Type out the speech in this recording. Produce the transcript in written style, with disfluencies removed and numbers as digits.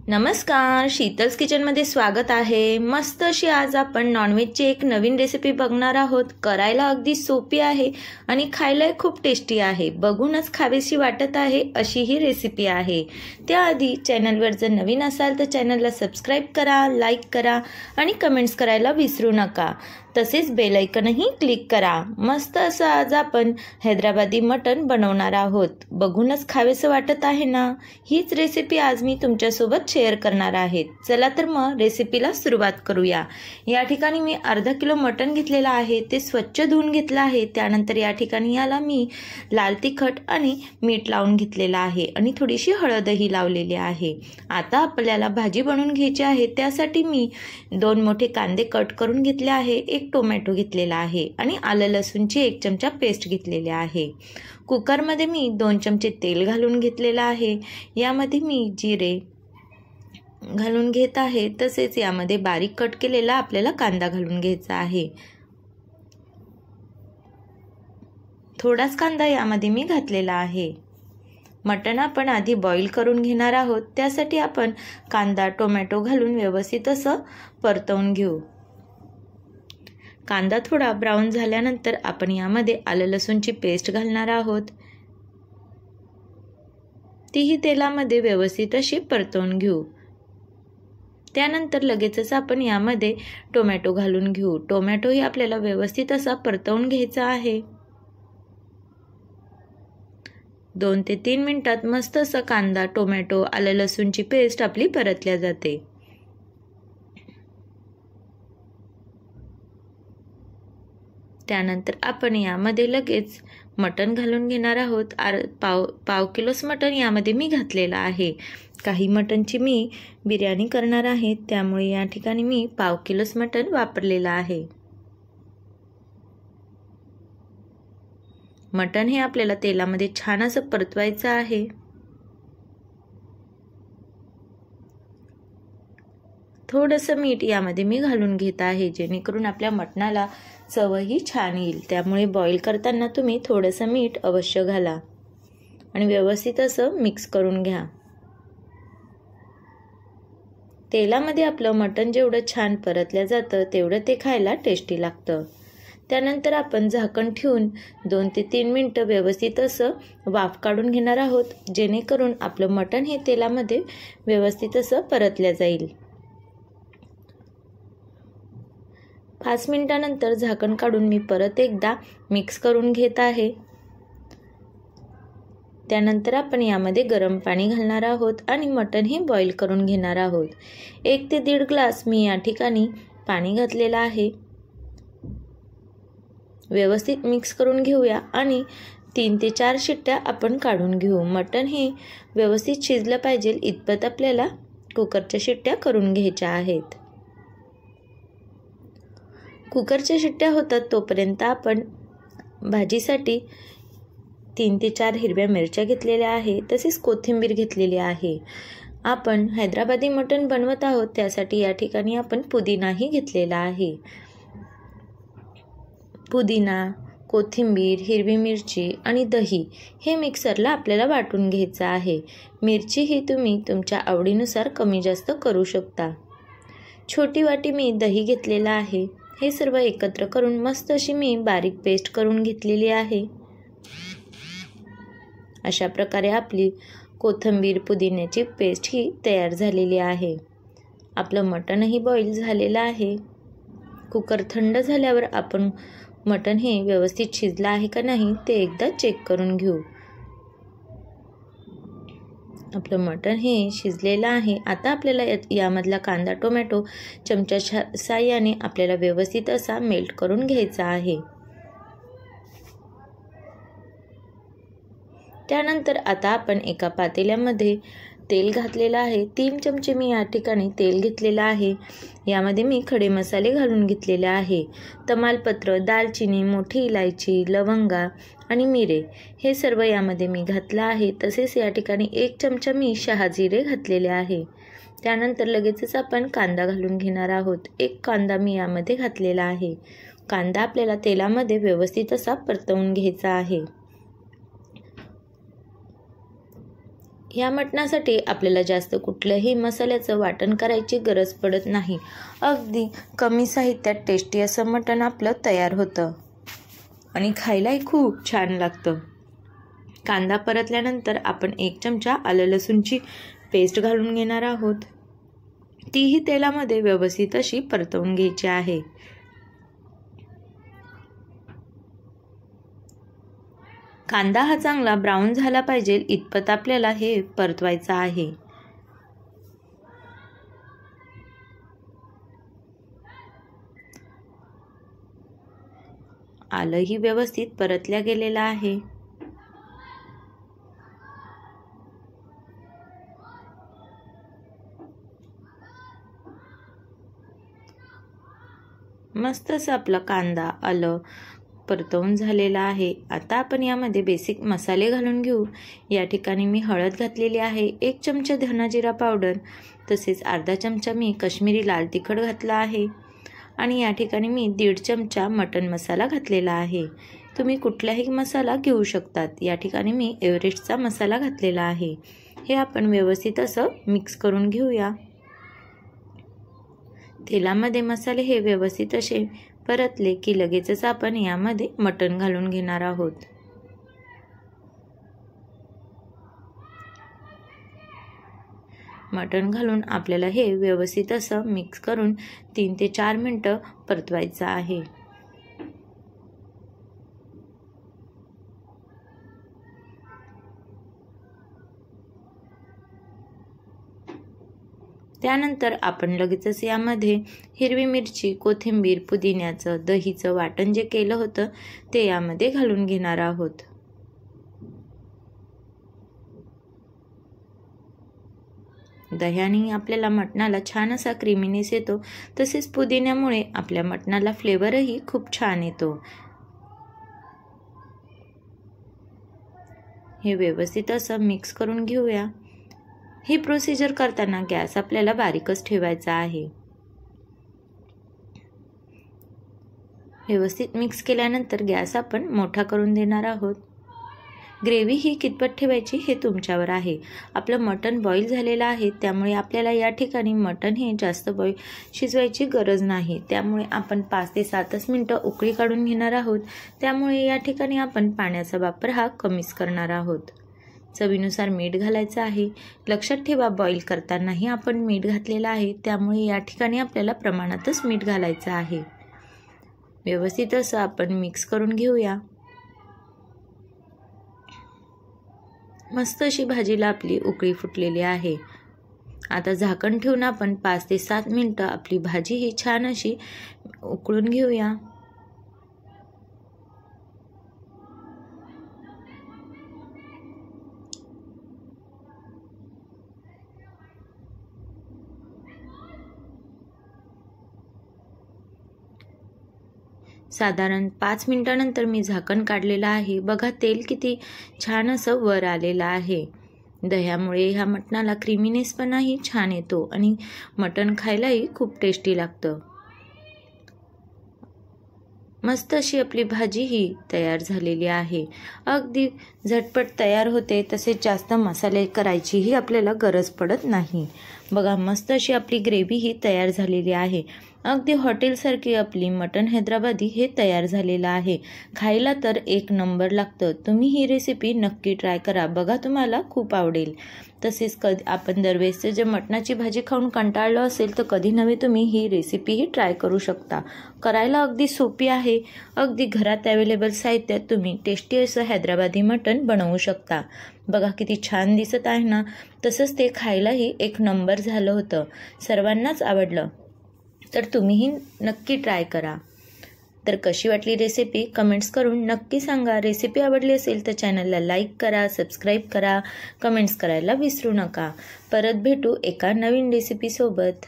नमस्कार, शीतल्स किचनमध्ये स्वागत आहे। मस्त अशी आज आपण नॉनव्हेजची एक नवीन रेसिपी बघणार आहोत। करायला अगदी सोपी आहे आणि खायला खूप टेस्टी आहे। बघूनच खावीशी वाटत आहे अशी ही रेसिपी आहे। त्याआधी चॅनलवर जर नवीन असाल तर चॅनलला सबस्क्राईब करा, लाईक करा आणि कमेंट्स करायला विसरू नका। तसेच बेल आयकॉनही क्लिक करा। मस्त असं आज आपण हैदराबादी मटण बनवणार आहोत। बघूनच खावेसं वाटत आहे ना। हीच रेसिपी आज मी तुमच्यासोबत शेअर करणार आहे। चला तर मग रेसिपीला सुरुवात करूया। या ठिकाणी मी अर्धा किलो मटण घेतलेलं आहे, ते स्वच्छ धुवून घेतलं आहे। त्यानंतर या ठिकाणी याला मी लाल तिखट आणि मीठ लावून घेतलेलं आहे आणि थोडीशी हळदही लावलेली आहे। आता आपल्याला भाजी बनवून घ्यायची आहे। त्यासाठी मी 2 मोठे कांदे कट करून घेतले आहे, एक टोमॅटो घेतलेला आहे आणि आलं लसूणची 1 चमचा पेस्ट घेतलेली आहे। कुकरमध्ये मी 2 चमचे तेल घालून घेतलेलं आहे। यामध्ये मी जिरे घालून घेत आहे, तसेच यामध्ये बारीक कट केलेला आपल्याला कांदा घालून घ्यायचा आहे। थोडाच कांदा यामध्ये मी घातलेला आहे। मटण आपण आधी बॉईल करून घेणार आहोत, त्यासाठी आपण कांदा टोमॅटो घालून व्यवस्थित असं परतवून घेऊ। कांदा थोडा ब्राऊन झाल्यानंतर आपण यामध्ये आलं लसूणची पेस्ट घालणार आहोत। तीही तेलामध्ये व्यवस्थित अशी परतवून घेऊ। त्यानंतर लगेचच आपण यामध्ये टोमॅटो घालून घेऊ। टोमॅटोही आपल्याला व्यवस्थित असा परतवून घ्यायचा आहे। 2 ते 3 मिनिटात मस्त असा कांदा टोमॅटो आलं लसूणची पेस्ट आपली परतल्या जाते। त्यानंतर आपण यामध्ये लगेच मटण घालून घेणार आहोत। पाव किलोच मटण यामध्ये मी घातलेलं आहे। काही मटणची मी बिर्याणी करणार आहे, त्यामुळे या ठिकाणी मी पाव किलोच मटण वापरलेलं आहे। मटण हे आपल्याला तेलामध्ये छान असं परतवायचं आहे। थोडंसं मीठ यामध्ये मी घालून घेत आहे, जेणेकरून आपल्या मटणाला चवही छान येईल। त्यामुळे बॉईल करताना तुम्ही थोडंसं मीठ अवश्य घाला आणि व्यवस्थित असं मिक्स करून घ्या। तेलामध्ये आपलं मटण जेवढं छान परतलं जातं तेवढं ते खायला टेस्टी लागतं। त्यानंतर आपण झाकण ठेवून 2 ते 3 मिनिटं व्यवस्थित असं वाफ काढून घेणार आहोत, जेणेकरून आपलं मटण हे तेलामध्ये व्यवस्थित असं परतलं जाईल। 5 मिनिटानंतर झाकण काढून मी परत एकदा मिक्स करून घेत आहे। त्यानंतर आपण यामध्ये गरम पाणी घालणार आहोत आणि मटण हे बॉईल करून घेणार आहोत। 1 ते 1.5 ग्लास मी या ठिकाणी पाणी घातलेलं आहे। व्यवस्थित मिक्स करून घेऊया आणि 3 ते 4 शिट्ट्या आपण काढून घेऊ। मटण हे व्यवस्थित शिजलं पाहिजे इतपत आपल्याला कुकरच्या शिट्ट्या करून घ्यायच्या आहेत। कुकरच्या शिट्ट्या होतात तोपर्यंत आपण भाजीसाठी 3 ते 4 हिरव्या मिरच्या घेतलेल्या आहे, तसेच कोथिंबीर घेतलेली आहे। आपण हैदराबादी मटण बनवत आहोत, त्यासाठी या ठिकाणी आपण पुदिनाही घेतलेला आहे। पुदिना, कोथिंबीर, हिरवी मिरची आणि दही हे मिक्सरला आपल्याला वाटून घ्यायचं आहे। मिरची ही तुम्ही तुमच्या आवडीनुसार कमी जास्त करू शकता। छोटी वाटी मी दही घेतलेला आहे। हे सर्व एकत्र करून मस्त अशी मी बारीक पेस्ट करून घेतलेली आहे। अशा प्रकारे आपली कोथिंबीर पुदिन्याची पेस्ट ही तयार झालेली आहे। आपलं मटणही बॉईल झालेलं आहे। कुकर थंड झाल्यावर आपण मटण हे व्यवस्थित शिजलं आहे का नाही ते एकदा चेक करून घेऊ। आपलं मटण हे शिजलेलं आहे। आता आपल्याला यामधला कांदा टोमॅटो चमच्याच्या साहाय्याने आपल्याला व्यवस्थित असा मेल्ट करून घ्यायचा आहे। त्यानंतर आता आपण एका पातेल्यामध्ये तेल घातलेलं आहे। 3 चमचे मी या ठिकाणी तेल घेतलेलं आहे। यामध्ये मी खडे मसाले घालून घेतलेले आहे। तमालपत्र, दालचिनी, मोठी इलायची, लवंगा आणि मिरे हे सर्व यामध्ये मी घातलं आहे। तसेच या ठिकाणी 1 चमचा मी शहाजिरे घातलेले आहे। त्यानंतर लगेचच आपण कांदा घालून घेणार आहोत। 1 कांदा मी यामध्ये घातलेला आहे। कांदा आपल्याला तेलामध्ये व्यवस्थित असा परतवून घ्यायचा आहे। या मटणासाठी आपल्याला जास्त कुठल्याही मसाल्याचं वाटण करायची गरज पडत नाही. अगदी कमी साहित्यात टेस्टी असं मटण आपलं तयार होतं आणि खायलाही खूप छान लागतं. कांदा परतल्यानंतर आपण 1 चमचा आलं लसूणची पेस्ट घालून घेणार आहोत. तीही तेलामध्ये व्यवस्थित अशी परतवून घ्यायची आहे. कांदा हा चांगला ब्राऊन झाला पाहिजे इतपत आपल्याला हे परतवायचं आहे. आलंही व्यवस्थित परतल्या गेलेलं आहे. मस्त असं आपला कांदा आलं परतवून झालेला आहे. आता आपण यामध्ये बेसिक मसाले घालून घेऊ. या ठिकाणी मी हळद घातलेली आहे, 1 चमचा धना जिरा पावडर, तसेच अर्धा चमचा मी काश्मीरी लाल तिखट घातला आहे आणि या ठिकाणी मी 1.5 चमचा मटन मसाला घातलेला आहे. तुम्ही कुठलाही मसाला घेऊ शकतात. या ठिकाणी मी एव्हरेस्टचा मसाला घातलेला आहे. हे आपण व्यवस्थित असं मिक्स करून घेऊया. तेलामध्ये मसाले हे व्यवस्थित असे परतले की लगेचच आपण यामध्ये मटण घालून घेणार आहोत. मटण घालून आपल्याला हे व्यवस्थित असं मिक्स करून 3 ते 4 मिनिटं परतवायचं आहे. त्यानंतर आपण लगेचच यामध्ये हिरवी मिरची, कोथिंबीर, पुदिन्याचं, दहीचं वाटण जे केलं होतं ते यामध्ये घालून घेणार आहोत. दह्याने आपल्याला मटणाला छान असा क्रीमीनेस येतो. तसेच पुदिन्यामुळे आपल्या मटणाला फ्लेवरही खूप छान येतो. हे व्यवस्थित असं मिक्स करून घेऊया. ही प्रोसिजर करताना गॅस आपल्याला बारीकच ठेवायचा आहे. व्यवस्थित मिक्स केल्यानंतर गॅस आपण मोठा करून देणार आहोत. ग्रेव्ही ही कितपत ठेवायची हे तुमच्यावर आहे. आपलं मटण बॉईल झालेलं आहे त्यामुळे आपल्याला या ठिकाणी मटण हे जास्त शिजवायची गरज नाही. त्यामुळे आपण 5 ते 7 मिनिटं उकळी काढून घेणार आहोत. त्यामुळे या ठिकाणी आपण पाण्याचा वापर हा कमीच करणार आहोत. चवीनुसार मीठ घालायचं आहे. लक्षात ठेवा बॉईल करतानाही आपण मीठ घातलेलं आहे त्यामुळे या ठिकाणी आपल्याला प्रमाणातच मीठ घालायचं आहे. व्यवस्थित असं आपण मिक्स करून घेऊया. मस्त अशी भाजीला आपली उकळी फुटलेली आहे. आता झाकण ठेवून आपण 5 ते 7 मिनिटं आपली भाजी ही छान अशी उकळून घेऊया. साधारण 5 मिनिटानंतर मी झाकण काढलेलं आहे. बघा तेल किती छान असं वर आलेलं आहे. दह्यामुळे ह्या मटणाला क्रीमीनेस पणाही छान येतो आणि मटण खायलाही खूप टेस्टी लागतं. मस्त अशी आपली भाजी ही तयार झालेली आहे. अगदी झटपट तयार होते. तसेच जास्त मसाले करायचीही आपल्याला गरज पडत नाही. बघा मस्त अशी आपली ग्रेव्ही ही तयार झालेली आहे. अगदी हॉटेलसारखी आपली मटण हैदराबादी हे तयार झालेलं आहे. खायला तर 1 नंबर लागतं. तुम्ही ही रेसिपी नक्की ट्राय करा. बघा तुम्हाला खूप आवडेल. तसेच आपण दरवेळेस जे मटणाची भाजी खाऊन कंटाळलं असेल तर कधी नव्हे तुम्ही ही रेसिपीही ट्राय करू शकता. करायला अगदी सोपी आहे. अगदी घरात अवेलेबल साहित्यात तुम्ही टेस्टी असं हैदराबादी मटण बनवू शकता. बघा किती छान दिसत आहे ना. तसंच ते खायलाही 1 नंबर झालं होतं. सर्वांनाच आवडलं. तर तुम्हीही नक्की ट्राय करा. तर कशी वाटली रेसिपी कमेंट्स करून नक्की सांगा. रेसिपी आवडली असेल तर चॅनलला लाईक करा, सबस्क्राईब करा, कमेंट्स करायला विसरू नका. परत भेटू एका नवीन रेसिपीसोबत.